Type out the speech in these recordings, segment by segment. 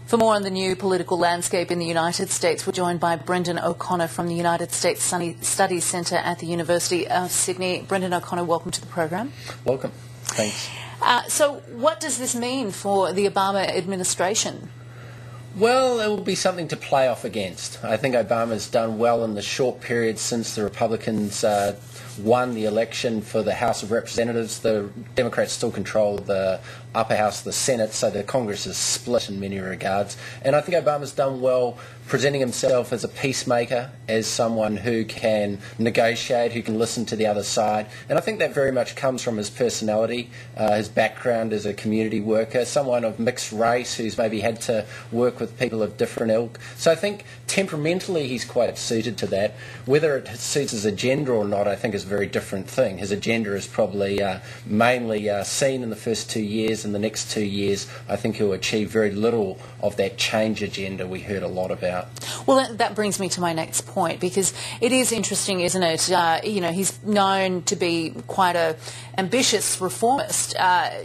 For more on the new political landscape in the United States, we're joined by Brendon O'Connor from the United States Studies Centre at the University of Sydney. Brendon O'Connor, welcome to the program. Welcome. Thanks. So what does this mean for the Obama administration? Well, it will be something to play off against. I think Obama's done well in the short period since the Republicans won the election for the House of Representatives. The Democrats still control the upper house of the Senate, so the Congress is split in many regards. And I think Obama's done well presenting himself as a peacemaker, as someone who can negotiate, who can listen to the other side. And I think that very much comes from his personality, his background as a community worker, someone of mixed race who's maybe had to work with people of different ilk. So I think temperamentally he's quite suited to that. Whether it suits his agenda or not, I think is a very different thing. His agenda is probably mainly seen in the first 2 years. In the next 2 years, I think he'll achieve very little of that change agenda we heard a lot about. Well, that brings me to my next point, because it is interesting, isn't it? He's known to be quite an ambitious reformist.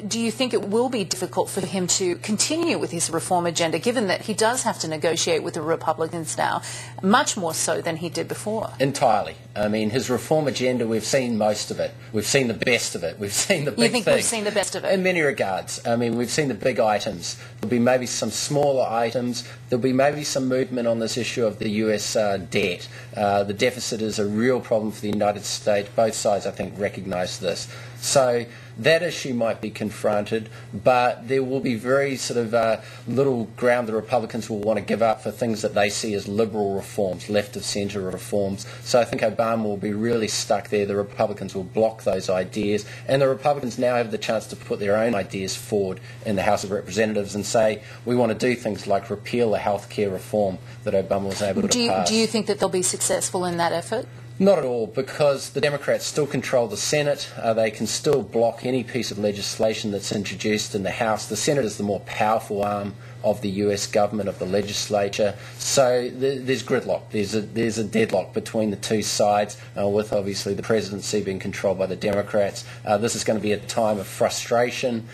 Do you think it will be difficult for him to continue with his reform agenda, given that he does have to negotiate with the Republicans now, much more so than he did before? Entirely. I mean, his reform agenda, we've seen most of it. We've seen the best of it. We've seen the big thing. You think we've seen the best of it? In many regards. I mean, we've seen the big items. There'll be maybe some smaller items. There'll be maybe some movement on this issue of the US debt. The deficit is a real problem for the United States. Both sides, I think, recognise this. So that issue might be confronted, but there will be very sort of little ground the Republicans will want to give up for things that they see as liberal reforms, left-of-centre reforms. So I think Obama will be really stuck there. The Republicans will block those ideas, and the Republicans now have the chance to put their own ideas forward in the House of Representatives and say, we want to do things like repeal the healthcare reform that Obama was able to pass. Do you think that they'll be successful in that effort? Not at all, because the Democrats still control the Senate. They can still block any piece of legislation that's introduced in the House. The Senate is the more powerful arm of the US government, of the legislature. So there's gridlock. There's a deadlock between the two sides, with obviously the presidency being controlled by the Democrats. This is going to be a time of frustration,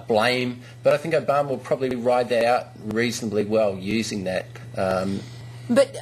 blame, but I think Obama will probably ride that out reasonably well using that. But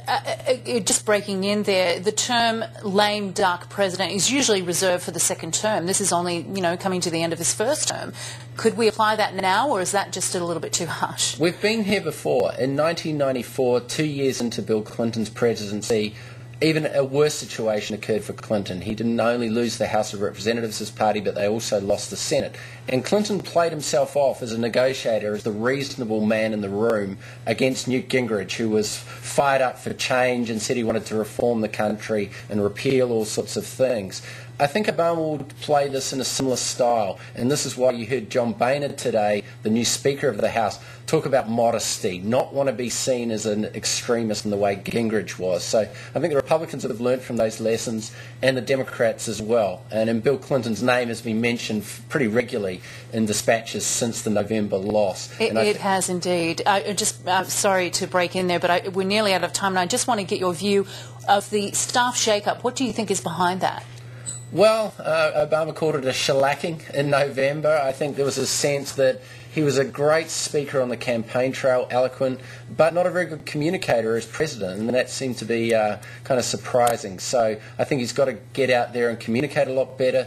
just breaking in there, the term lame duck president is usually reserved for the second term. This is only, coming to the end of his first term. Could we apply that now, or is that just a little bit too harsh? We've been here before. In 1994, 2 years into Bill Clinton's presidency, even a worse situation occurred for Clinton. He didn't only lose the House of Representatives, his party, but they also lost the Senate. And Clinton played himself off as a negotiator, as the reasonable man in the room against Newt Gingrich, who was fired up for change and said he wanted to reform the country and repeal all sorts of things. I think Obama will play this in a similar style, and this is why you heard John Boehner today, the new Speaker of the House, talk about modesty, not want to be seen as an extremist in the way Gingrich was. So I think the Republicans have learnt from those lessons, and the Democrats as well. And Bill Clinton's name has been mentioned pretty regularly in dispatches since the November loss. It has indeed. Sorry to break in there, but we're nearly out of time, and I just want to get your view of the staff shakeup. What do you think is behind that? Well, Obama called it a shellacking in November. I think there was a sense that he was a great speaker on the campaign trail, eloquent, but not a very good communicator as president, and that seemed to be kind of surprising. So I think he's got to get out there and communicate a lot better,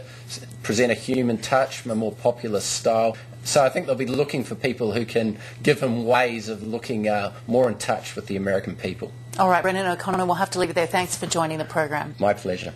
present a human touch, a more popular style. So I think they'll be looking for people who can give him ways of looking more in touch with the American people. All right, Brendon O'Connor, we'll have to leave it there. Thanks for joining the program. My pleasure.